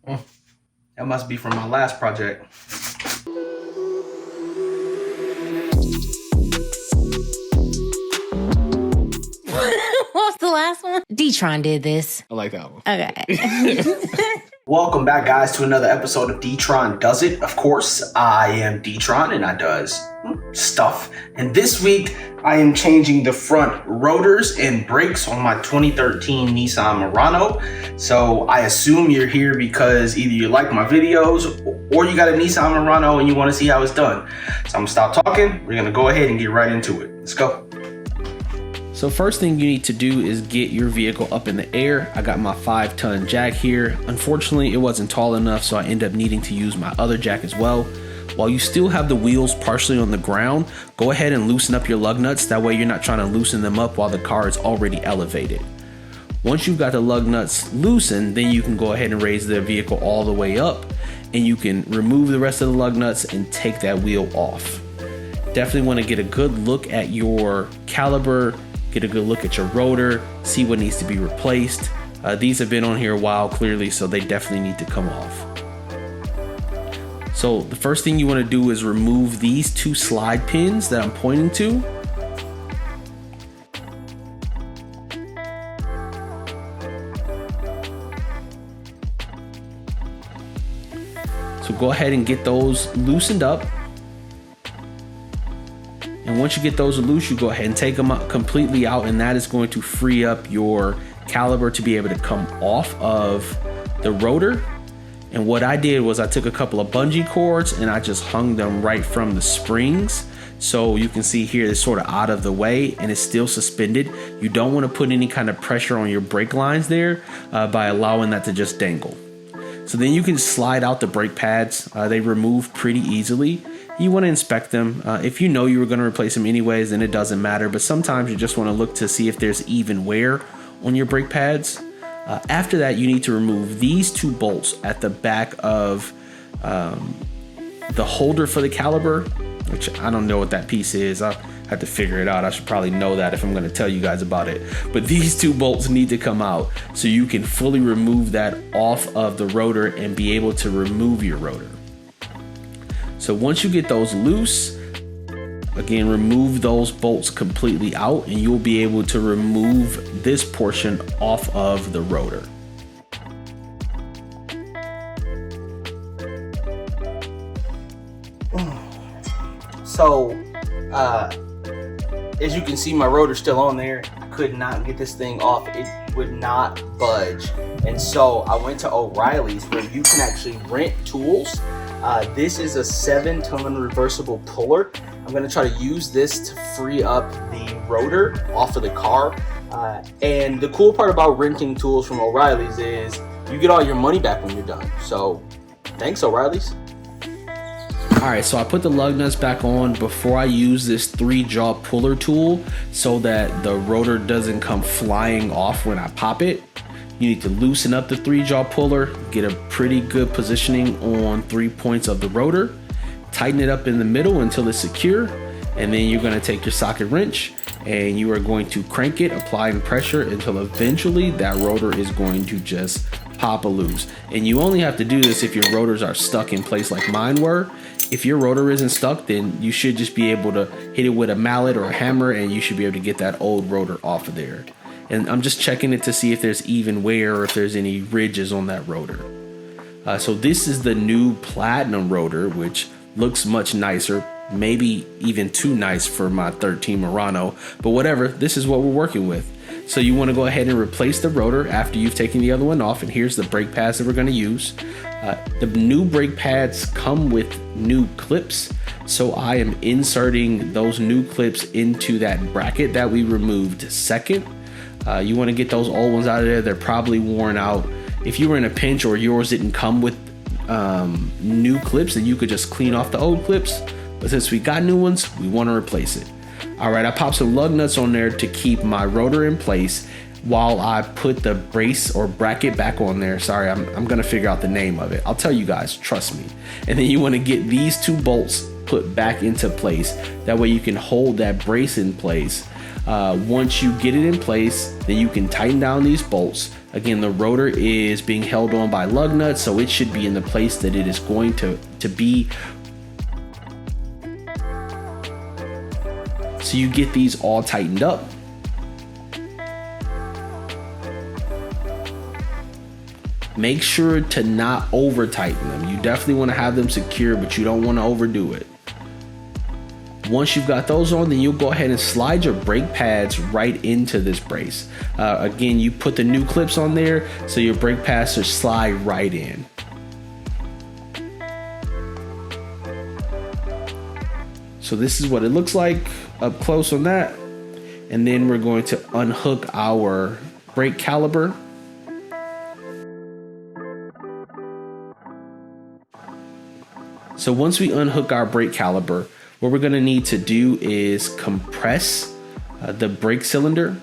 That must be from my last project. What was the last one? D-Tron did this. I like that one. Okay. Welcome back, guys, to another episode of D-Tron Does It. Of course, I am D-Tron and I does stuff. And this week, I am changing the front rotors and brakes on my 2013 Nissan Murano. So I assume you're here because either you like my videos or you got a Nissan Murano and you want to see how it's done. So I'm gonna stop talking. We're gonna go ahead and get right into it. Let's go. So first thing you need to do is get your vehicle up in the air. I got my 5-ton jack here. Unfortunately, it wasn't tall enough, so I ended up needing to use my other jack as well. While you still have the wheels partially on the ground, go ahead and loosen up your lug nuts. That way you're not trying to loosen them up while the car is already elevated. Once you've got the lug nuts loosened, then you can go ahead and raise the vehicle all the way up, and you can remove the rest of the lug nuts and take that wheel off. Definitely want to get a good look at your caliper, get a good look at your rotor, see what needs to be replaced. These have been on here a while clearly, so they definitely need to come off. So the first thing you want to do is remove these 2 slide pins that I'm pointing to. So go ahead and get those loosened up. And once you get those loose, you go ahead and take them completely out, and that is going to free up your caliper to be able to come off of the rotor. And what I did was I took a couple of bungee cords and I just hung them right from the springs. So you can see here it's sort of out of the way and it's still suspended. You don't want to put any kind of pressure on your brake lines there by allowing that to just dangle. So then you can slide out the brake pads. They remove pretty easily. You want to inspect them. If you know you were going to replace them anyways, then it doesn't matter. But sometimes you just want to look to see if there's even wear on your brake pads. After that, you need to remove these 2 bolts at the back of the holder for the caliper, which I don't know what that piece is. I have to figure it out. I should probably know that if I'm going to tell you guys about it. But these 2 bolts need to come out so you can fully remove that off of the rotor and be able to remove your rotor. So once you get those loose, again, remove those bolts completely out and you'll be able to remove this portion off of the rotor. So, as you can see, my rotor's still on there. I could not get this thing off. It would not budge. And so I went to O'Reilly's where you can actually rent tools. This is a 7-ton reversible puller. I'm going to try to use this to free up the rotor off of the car. And the cool part about renting tools from O'Reilly's is you get all your money back when you're done. So thanks, O'Reilly's. All right, so I put the lug nuts back on before I use this 3-jaw puller tool so that the rotor doesn't come flying off when I pop it. You need to loosen up the 3-jaw puller, get a pretty good positioning on 3 points of the rotor, tighten it up in the middle until it's secure, and then you're going to take your socket wrench and you are going to crank it, applying pressure until eventually that rotor is going to just pop loose. And you only have to do this if your rotors are stuck in place like mine were. If your rotor isn't stuck, then you should just be able to hit it with a mallet or a hammer and you should be able to get that old rotor off of there. And I'm just checking it to see if there's even wear or if there's any ridges on that rotor. So this is the new Platinum rotor, which looks much nicer, maybe even too nice for my 13 Murano, but whatever, this is what we're working with. So you want to go ahead and replace the rotor after you've taken the other one off, and here's the brake pads that we're going to use. The new brake pads come with new clips, so I am inserting those new clips into that bracket that we removed second. You want to get those old ones out of there. They're probably worn out. If you were in a pinch or yours didn't come with new clips, then you could just clean off the old clips. But since we got new ones, we want to replace it. All right, I popped some lug nuts on there to keep my rotor in place while I put the brace or bracket back on there. Sorry, I'm gonna figure out the name of it. I'll tell you guys, trust me. And then you want to get these 2 bolts put back into place. That way you can hold that brace in place. Once you get it in place, then you can tighten down these bolts, Again, the rotor is being held on by lug nuts, so it should be in the place that it is going to be. So you get these all tightened up. Make sure to not over tighten them. You definitely want to have them secure, but you don't want to overdo it. Once you've got those on, then you'll go ahead and slide your brake pads right into this brace. Again, you put the new clips on there, so your brake pads should slide right in. So this is what it looks like up close on that. And then we're going to unhook our brake caliper. So once we unhook our brake caliper, what we're going to need to do is compress the brake cylinder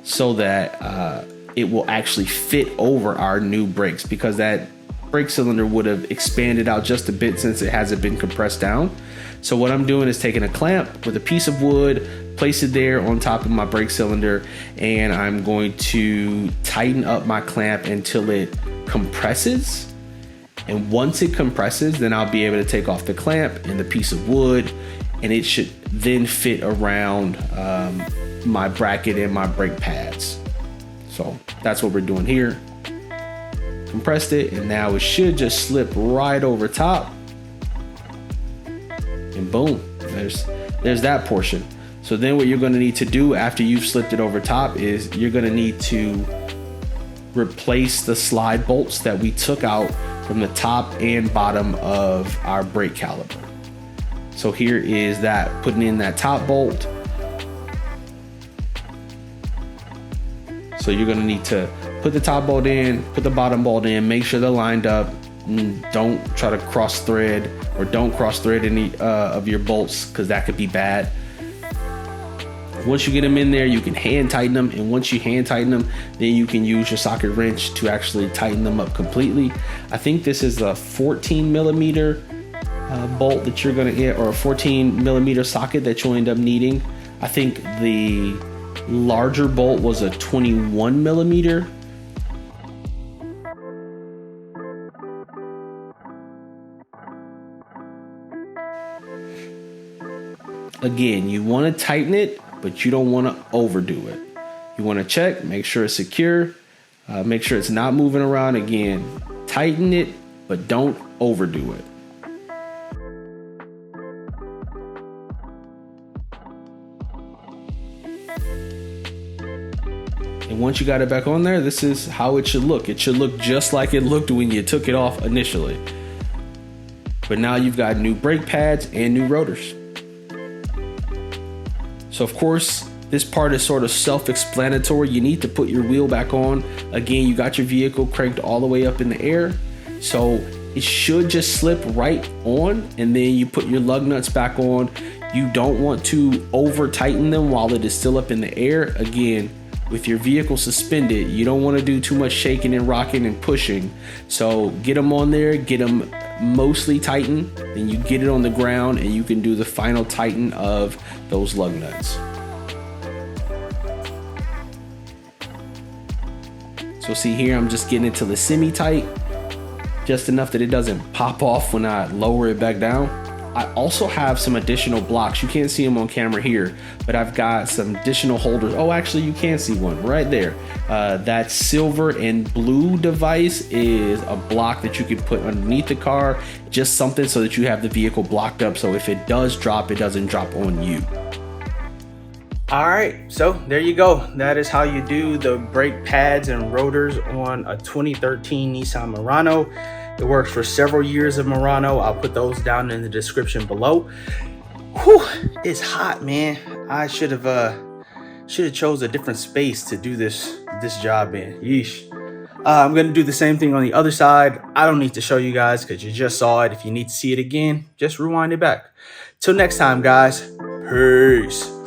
so that it will actually fit over our new brakes, because that brake cylinder would have expanded out just a bit since it hasn't been compressed down. So what I'm doing is taking a clamp with a piece of wood, place it there on top of my brake cylinder, and I'm going to tighten up my clamp until it compresses. And once it compresses, then I'll be able to take off the clamp and the piece of wood, and it should then fit around my bracket and my brake pads. So that's what we're doing here. Compressed it, and now it should just slip right over top. And boom, there's that portion. So then what you're going to need to do after you've slipped it over top is you're going to need to replace the slide bolts that we took out from the top and bottom of our brake caliper. So here is that, putting in that top bolt. So you're going to need to put the top bolt in, put the bottom bolt in, make sure they're lined up. Don't try to cross thread, or don't cross thread any of your bolts, because that could be bad. Once you get them in there, you can hand tighten them, and once you hand tighten them, then you can use your socket wrench to actually tighten them up completely. I think this is a 14 millimeter bolt that you're going to get, or a 14 millimeter socket that you'll end up needing. I think the larger bolt was a 21 millimeter. Again, you want to tighten it, but you don't want to overdo it. You want to check, make sure it's secure, make sure it's not moving around. Again, tighten it, but don't overdo it. And once you got it back on there, this is how it should look. It should look just like it looked when you took it off initially. But now you've got new brake pads and new rotors. So of course, this part is sort of self-explanatory. You need to put your wheel back on. Again, you got your vehicle cranked all the way up in the air. So it should just slip right on, and then you put your lug nuts back on. You don't want to over tighten them while it is still up in the air. Again, with your vehicle suspended, you don't want to do too much shaking and rocking and pushing. So get them on there, get them mostly tightened, then you get it on the ground and you can do the final tighten of those lug nuts. So see here, I'm just getting it to the semi-tight, just enough that it doesn't pop off when I lower it back down. I also have some additional blocks. You can't see them on camera here, but I've got some additional holders. Oh, actually you can see one right there. That silver and blue device is a block that you can put underneath the car, just something so that you have the vehicle blocked up, so if it does drop, it doesn't drop on you. All right, so there you go. That is how you do the brake pads and rotors on a 2013 Nissan Murano. It works for several years of Murano. I'll put those down in the description below. Whew, it's hot, man. I should have chose a different space to do this job in. Yeesh. I'm gonna do the same thing on the other side. I don't need to show you guys because you just saw it. If you need to see it again, just rewind it back. Till next time, guys. Peace.